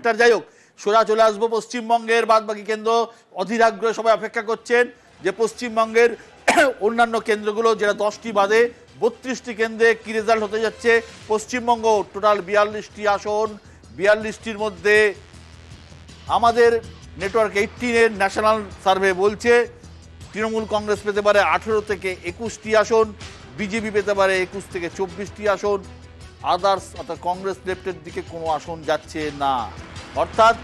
যাই হোক, সোজা চলে আসবো পশ্চিমবঙ্গের বাদবাকি কেন্দ্র। অধীর আগ্রহে সবাই অপেক্ষা করছেন যে পশ্চিমবঙ্গের অন্যান্য কেন্দ্রগুলো, যেটা 10টি বাদে 32টি কেন্দ্রে কি রেজাল্ট হতে যাচ্ছে। পশ্চিমবঙ্গ টোটাল 42টি আসন, 42টির মধ্যে আমাদের নেটওয়ার্ক 18-এর ন্যাশনাল সার্ভে বলছে তৃণমূল কংগ্রেস পেতে পারে 18 থেকে 21টি আসন, বিজেপি পেতে পারে 21 থেকে 24টি আসন, আদার্স অর্থাৎ কংগ্রেস লেফটের দিকে কোনো আসন যাচ্ছে না। অর্থাৎ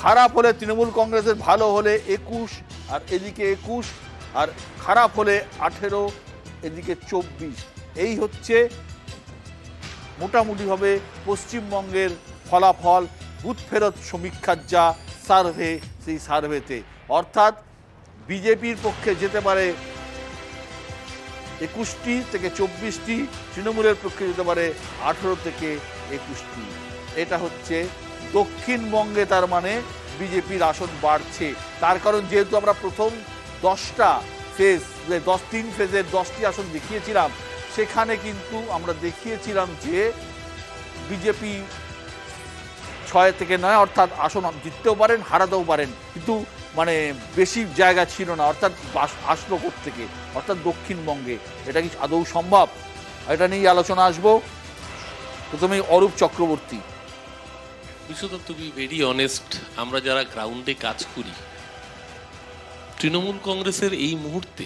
খারাপ হলে তৃণমূল কংগ্রেসের, ভালো হলে 21 আর এদিকে 21, আর খারাপ হলে 18 এদিকে 24। এই হচ্ছে মোটামুটিভাবে পশ্চিমবঙ্গের ফলাফল বুথ ফেরত সমীক্ষার যা সার্ভে, সেই সার্ভেতে। অর্থাৎ বিজেপির পক্ষে যেতে পারে 21টি থেকে 24টি, তৃণমূলের পক্ষে যেতে পারে 18 থেকে 21টি। এটা হচ্ছে দক্ষিণবঙ্গে, তার মানে বিজেপির আসন বাড়ছে। তার কারণ যেহেতু আমরা প্রথম 10টা ফেজ, 3 ফেজের 10টি আসন দেখিয়েছিলাম, সেখানে কিন্তু আমরা দেখিয়েছিলাম যে বিজেপি 6 থেকে 9 অর্থাৎ আসন জিততেও পারেন, হারাতেও পারেন, কিন্তু মানে বেশি জায়গা ছিল না। অর্থাৎ আসলো থেকে, অর্থাৎ দক্ষিণবঙ্গে। এটা কি আদৌ সম্ভব? এটা নিয়ে আলোচনা আসবো। প্রথমে Arup Chakraborty. Biswadatta, to be very honest, আমরা যারা গ্রাউন্ডে কাজ করি, তৃণমূল কংগ্রেসের এই মুহূর্তে